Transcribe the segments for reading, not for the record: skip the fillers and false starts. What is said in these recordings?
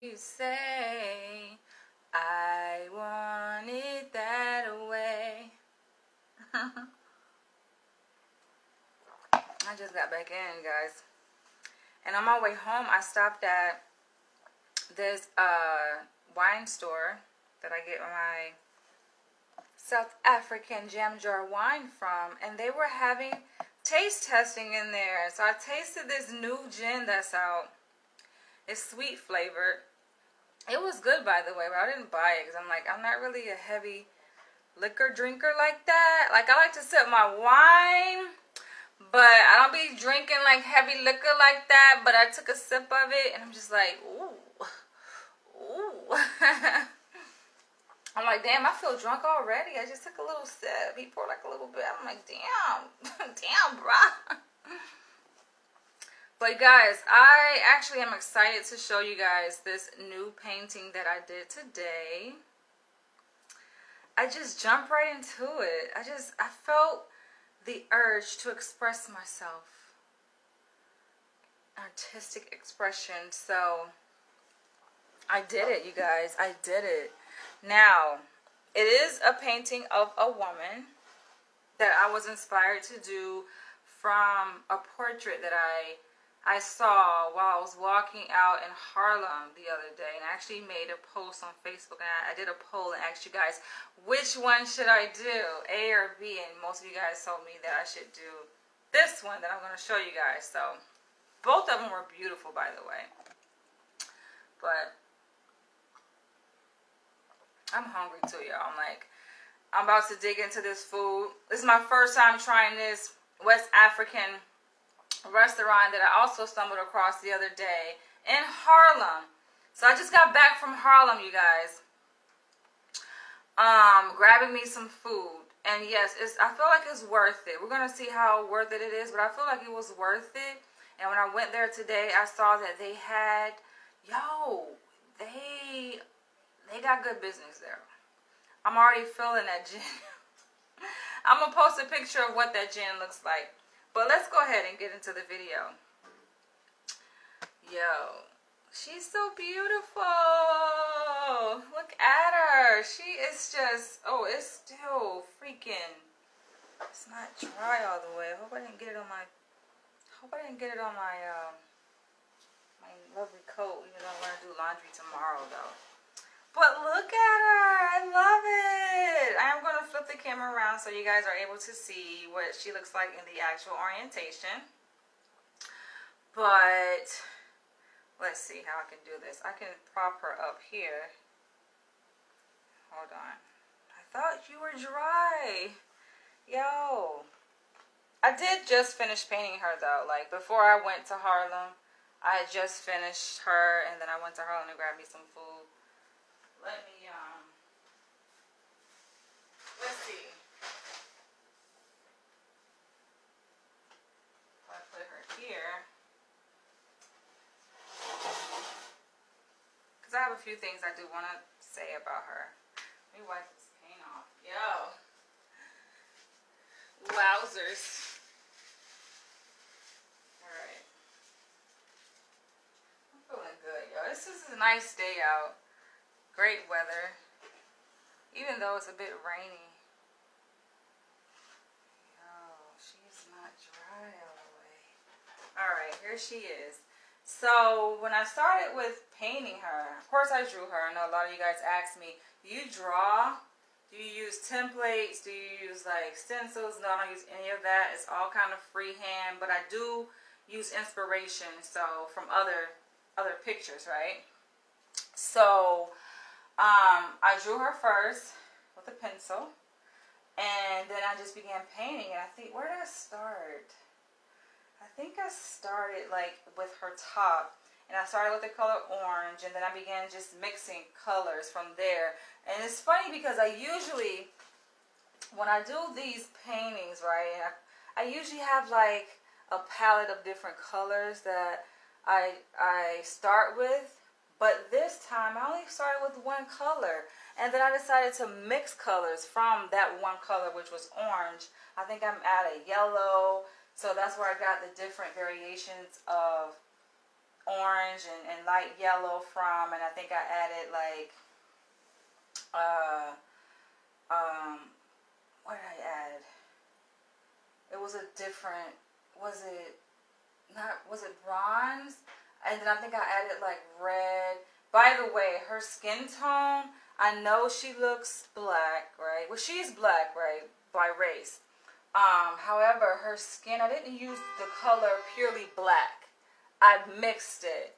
You say I want it that way. I just got back in, guys. And on my way home, I stopped at this wine store that I get my South African jam jar wine from. And they were having taste testing in there. So I tasted this new gin that's out. It's sweet flavored. It was good, by the way, but I didn't buy it because I'm not really a heavy liquor drinker like that. Like, I like to sip my wine, but I don't be drinking like heavy liquor like that. But I took a sip of it and I'm just like, ooh, ooh. I'm like, damn, I feel drunk already. I just took a little sip. He poured like a little bit. I'm like, damn, damn, bruh. But guys, I actually am excited to show you guys this new painting that I did today. I just jumped right into it. I felt the urge to express myself. Artistic expression. So I did it, you guys. I did it. Now, it is a painting of a woman that I was inspired to do from a portrait that I saw while I was walking out in Harlem the other day. And I actually made a post on Facebook, and I did a poll and asked you guys, which one should I do, A or B? And most of you guys told me that I should do this one that I'm going to show you guys. So both of them were beautiful, by the way. But I'm hungry too, y'all. I'm about to dig into this food. This is my first time trying this West African restaurant that I also stumbled across the other day in Harlem. So I just got back from Harlem, you guys. Grabbing me some food. And yes, I feel like it's worth it. We're going to see how worth it is, but I feel like it was worth it. And when I went there today, I saw that they had, they got good business there. I'm already feeling that gin. I'm going to post a picture of what that gin looks like. But let's go ahead and get into the video. Yo, she's so beautiful. Look at her. She is just, oh, it's still freaking, it's not dry all the way. I hope I didn't get it on my, my lovely coat, even though I'm going to do laundry tomorrow, though. But look at her. I love it. I am going to flip the camera around so you guys are able to see what she looks like in the actual orientation. But let's see how I can do this. I can prop her up here. Hold on. I thought you were dry. Yo. I did just finish painting her, though. Like, before I went to Harlem, I had just finished her, and then I went to Harlem to grab me some food. Let me, let's see. If I put her here. Because I have a few things I do want to say about her. Let me wipe this paint off. Yo. Wowzers. Alright. I'm feeling good, yo. This is a nice day out. Great weather, even though it's a bit rainy. Oh, she's not dry all the way. Alright, here she is. So, when I started with painting her, of course I drew her. I know a lot of you guys asked me, do you draw? Do you use templates? Do you use like stencils? No, I don't use any of that. It's all kind of freehand, but I do use inspiration, so from other pictures, right? So, I drew her first with a pencil, and then I just began painting, and I think, where did I start? I think I started like with her top, and I started with the color orange, and then I began just mixing colors from there. And it's funny because I usually, when I do these paintings, right, I usually have like a palette of different colors that I start with. But this time, I only started with one color. And then I decided to mix colors from that one color, which was orange. I think I'm at a yellow. So that's where I got the different variations of orange and light yellow from, and I think I added like, what did I add? It was a different, was it bronze? And then I think I added like red. By the way, her skin tone, I know she looks black, right? Well, she's black, right, by race. However, her skin, I didn't use the color purely black. I mixed it.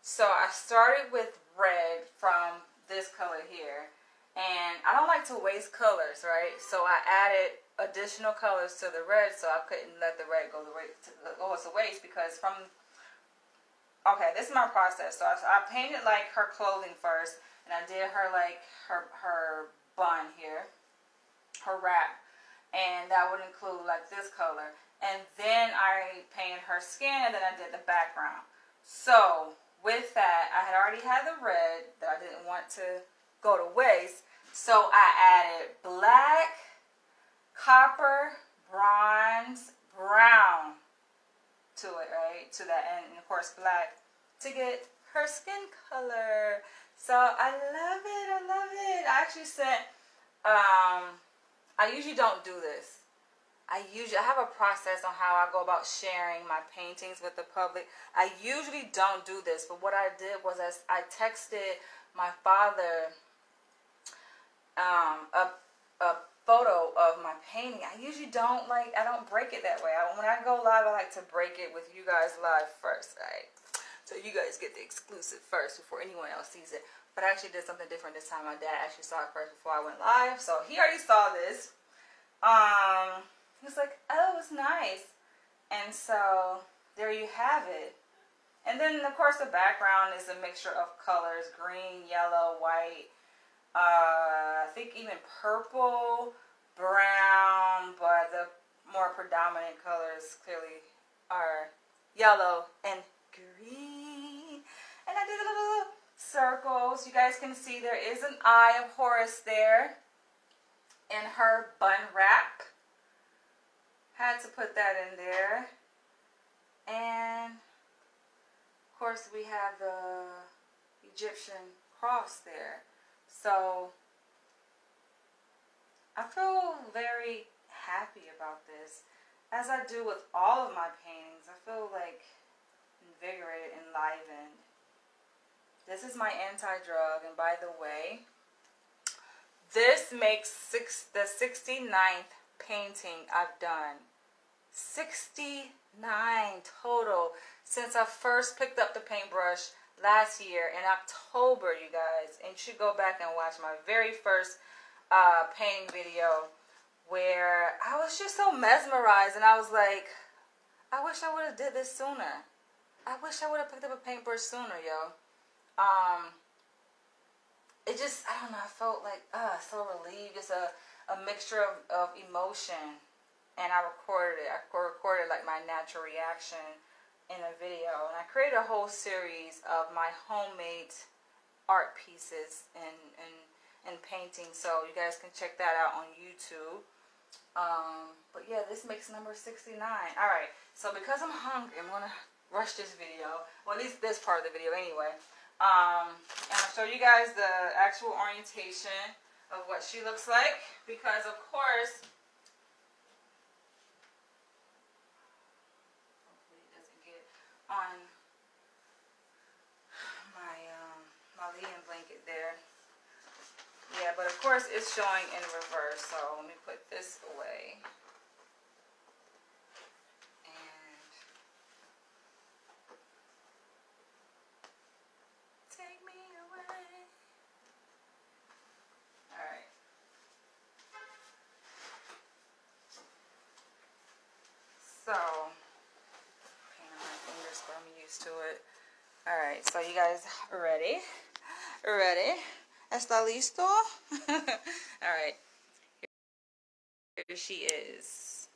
So I started with red from this color here. And I don't like to waste colors, right? So I added additional colors to the red, so I couldn't let the red go to waste, because from, okay, this is my process. So I painted like her clothing first, and I did her like her bun here, her wrap, and that would include like this color. And then I painted her skin, and then I did the background. So with that, I had already had the red that I didn't want to go to waste, so I added black, copper, bronze, brown to it, right? To that, and of course black to get her skin color. So I love it. I love it. I actually sent. I usually don't do this. I have a process on how I go about sharing my paintings with the public. I usually don't do this, but what I did was I texted my father a photo of my painting. I usually don't break it that way. When I go live, I like to break it with you guys live first, right? So you guys get the exclusive first before anyone else sees it. But I actually did something different this time. My dad actually saw it first before I went live, so he already saw this. He was like, oh, it's nice. And so there you have it. And then of course the background is a mixture of colors: green, yellow, white, I think even purple, brown, but the more predominant colors clearly are yellow and green. And I did a little circles. You guys can see there is an eye of Horus there in her bun wrap. Had to put that in there. And of course we have the Egyptian cross there. So I feel very happy about this, as I do with all of my paintings. I feel like invigorated, enlivened. This is my anti-drug, and by the way, this makes the 69th painting I've done. 69 total since I first picked up the paintbrush last year in October, you guys. And you should go back and watch my very first painting video, where I was just so mesmerized, and I was like, I wish I would have did this sooner. I wish I would have picked up a paintbrush sooner, yo. It just, I don't know, I felt like so relieved. Just a mixture of emotion. And I recorded it. I recorded like my natural reaction in a video. And I created a whole series of my homemade art pieces and paintings. So you guys can check that out on YouTube. But yeah, this makes number 69. Alright, so because I'm hungry, I'm going to rush this video. Well, at least this part of the video anyway. And I'll show you guys the actual orientation of what she looks like. Because of course, on my my lean blanket there. Yeah, but of course it's showing in reverse, so let me put this away. And take me away. Alright. So but I'm used to it. Alright, so you guys ready? Ready? ¿Está listo? Alright. Here she is.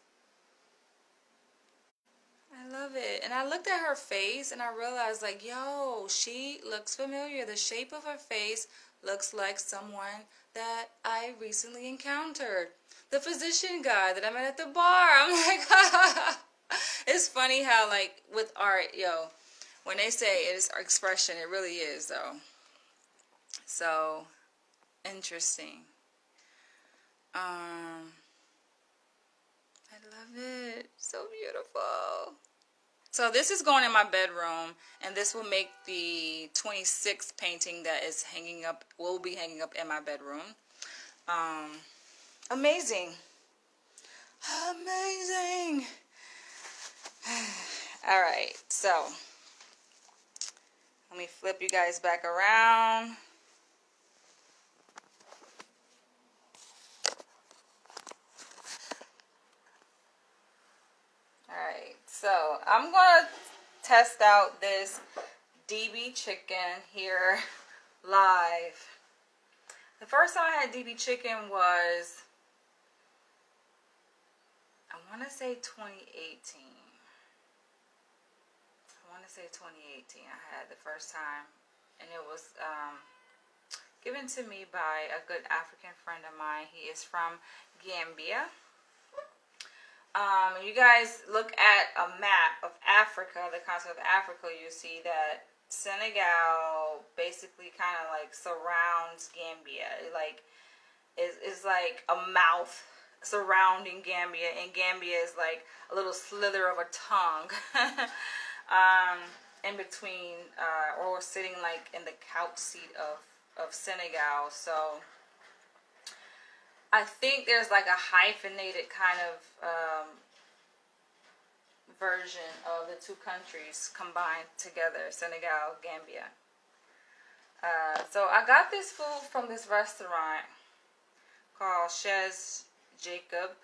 I love it. And I looked at her face and I realized, like, yo, she looks familiar. The shape of her face looks like someone that I recently encountered. The physician guy that I met at the bar. I'm like, it's funny how, like, with art, yo, When they say it is expression, it really is, though. So, interesting. I love it. So beautiful. So this is going in my bedroom, and this will make the 26th painting that is hanging up, will be hanging up in my bedroom. Amazing. Amazing. All right, so let me flip you guys back around. Alright, so I'm going to test out this Dibi chicken here live. The first time I had Dibi chicken was, I want to say 2018. I had the first time, and it was given to me by a good African friend of mine. He is from Gambia. You guys look at a map of Africa, the continent of Africa, you see that Senegal basically kind of like surrounds Gambia. It's like a mouth surrounding Gambia, and Gambia is like a little slither of a tongue in between, or sitting like in the couch seat of Senegal. So I think there's like a hyphenated kind of version of the two countries combined together, Senegal, Gambia. So I got this food from this restaurant called Chez Jacob,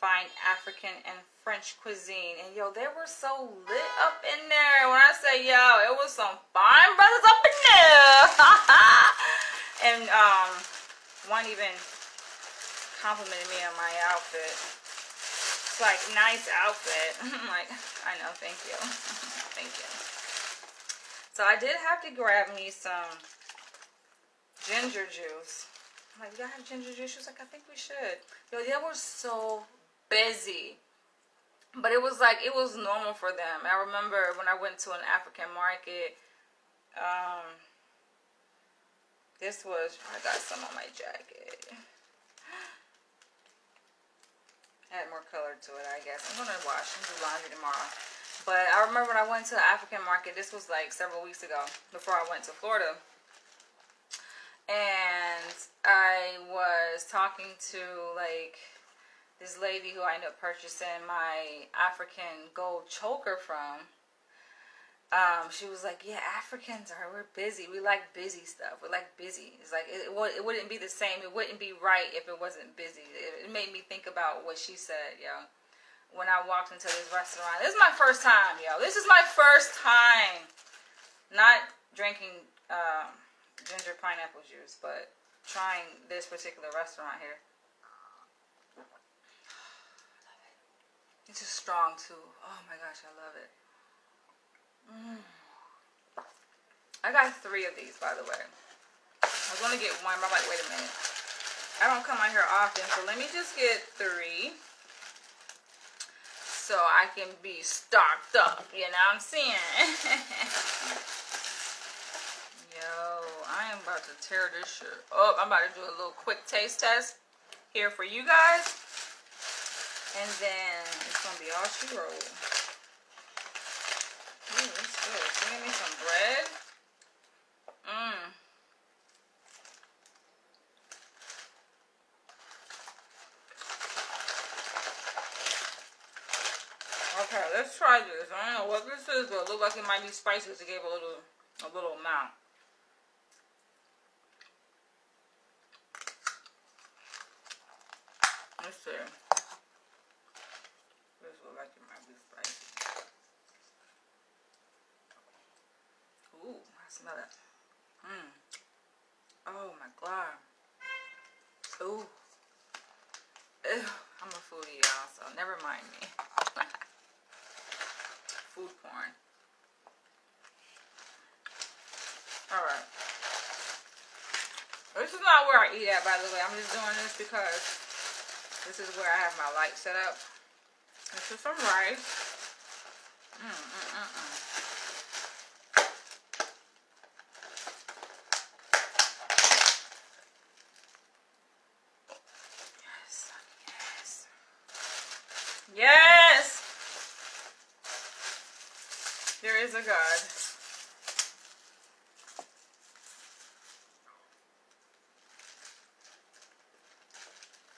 Fine African and French Cuisine. And yo, they were so lit up in there. When I say yo, it was some fine brothers up in there. And one even complimented me on my outfit. It's like, nice outfit. I'm like, I know, thank you. Thank you. So I did have to grab me some ginger juice. I'm like, y'all have ginger juice? She was like, I think we should. Yo, they were so busy. But it was like, it was normal for them. I remember when I went to an African market, this was, I got some on my jacket. Add more color to it, I guess. I'm going to wash and do laundry tomorrow. But I remember when I went to the African market, this was like several weeks ago, before I went to Florida. And I was talking to like this lady who I ended up purchasing my African gold choker from. She was like, yeah, Africans we're busy. We like busy stuff. We like busy. It's like, it wouldn't be the same. It wouldn't be right if it wasn't busy. It made me think about what she said, yo. When I walked into this restaurant. This is my first time, yo. This is my first time not drinking ginger pineapple juice, but trying this particular restaurant here. It's just strong, too. Oh, my gosh, I love it. I got 3 of these, by the way. I was going to get 1, but I'm like, wait a minute. I don't come out here often, so let me just get 3. So I can be stocked up, you know what I'm saying? Yo, I am about to tear this shit up. I'm about to do a little quick taste test here for you guys. And then it's going to be all she wrote. Ooh, that's good. So give me some bread. Okay, let's try this. I don't know what this is, but it looks like it might be spicy because it gave a little amount. Let's see. This looks like it might be spicy. Ooh, I smell it. Oh my god. Ooh. Ew. I'm a foodie, y'all, so never mind me. Food porn. Alright. This is not where I eat at, by the way. I'm just doing this because this is where I have my light set up. This is some rice. Yes! There is a God.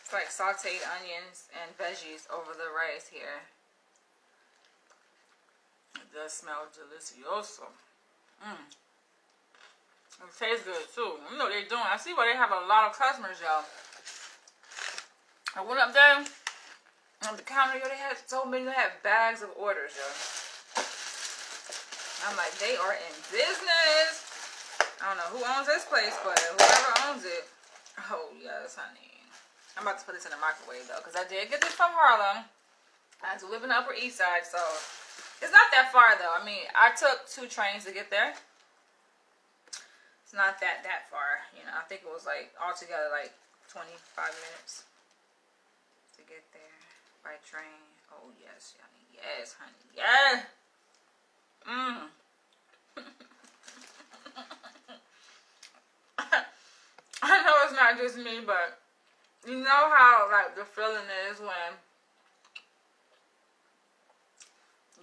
It's like sauteed onions and veggies over the rice here. It does smell delicioso. It tastes good too. You know what they're doing. I see why they have a lot of customers, y'all. I went up there on the counter, yo, they had so many, they had bags of orders, yo. I'm like, they are in business. I don't know who owns this place, but whoever owns it. Oh, yes, honey. I'm about to put this in the microwave, though, because I did get this from Harlem. I had to live in the Upper East Side, so it's not that far, though. I mean, I took 2 trains to get there. It's not that far. You know, I think it was, like, altogether, like, 25 minutes to get there by train. Oh, yes, honey. Yes, honey. Yeah. I know it's not just me, but you know how, like, the feeling is when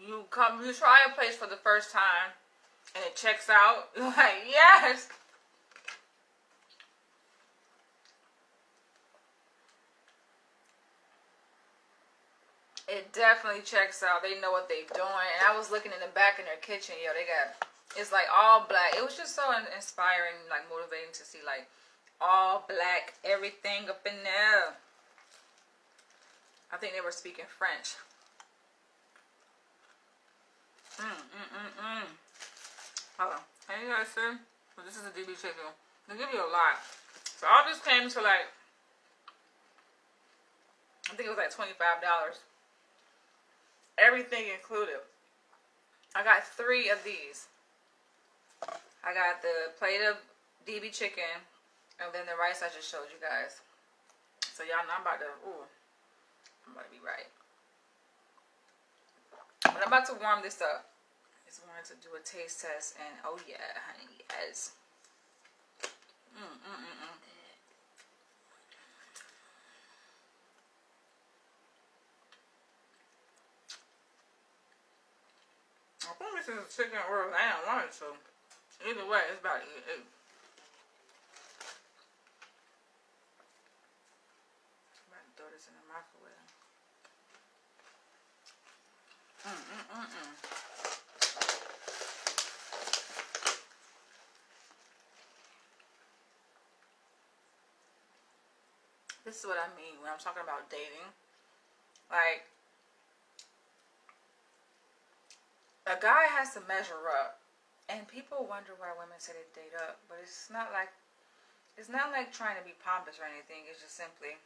you try a place for the first time and it checks out. You're like, yes. It definitely checks out. They know what they're doing. And I was looking in the back in their kitchen, yo, they got, it's like all black. It was just so inspiring, like motivating to see, like, all black, everything up in there. I think they were speaking French. Hold on. Can you guys see? Well, this is a Dibi chicken. They give you a lot. So all this came to, like, I think it was like $25. Everything included. I got 3 of these. I got the plate of Dibi chicken, and then the rice I just showed you guys. So y'all know I'm about to be right. But I'm about to warm this up. I just wanted to do a taste test, and oh yeah, honey, yes. I think this is a chicken or a lamb, one or two. Either way, it's about to eat it. I'm about to throw this in the microwave. This is what I mean when I'm talking about dating. Like, a guy has to measure up, and people wonder why women say they date up, but it's not like trying to be pompous or anything. It's just simply,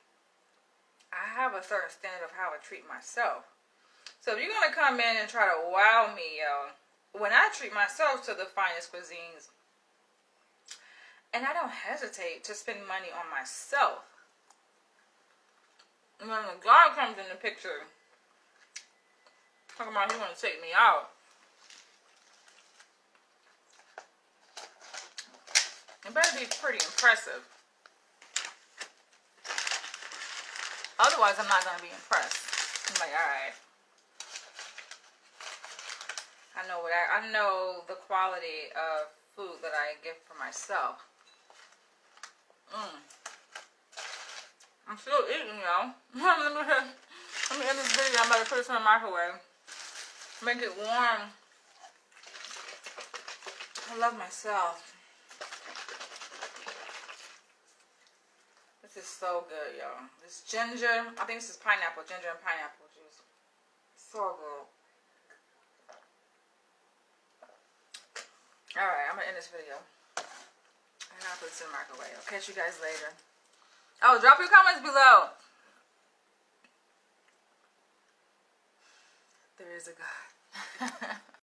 I have a certain standard of how I treat myself. So if you're gonna come in and try to wow me, yo, when I treat myself to the finest cuisines, and I don't hesitate to spend money on myself. When the guy comes in the picture, talking about he want to take me out, it better be pretty impressive. Otherwise, I'm not gonna be impressed. I'm like, all right. I know the quality of food that I get for myself. I'm still eating, y'all. Let me end this video. I'm about to put this in the microwave. Make it warm. I love myself. This is so good, y'all. This ginger, I think this is pineapple, ginger and pineapple juice. So good. Alright, I'm going to end this video. I'm going to put this in the microwave. I'll catch you guys later. Oh, drop your comments below. There is a God.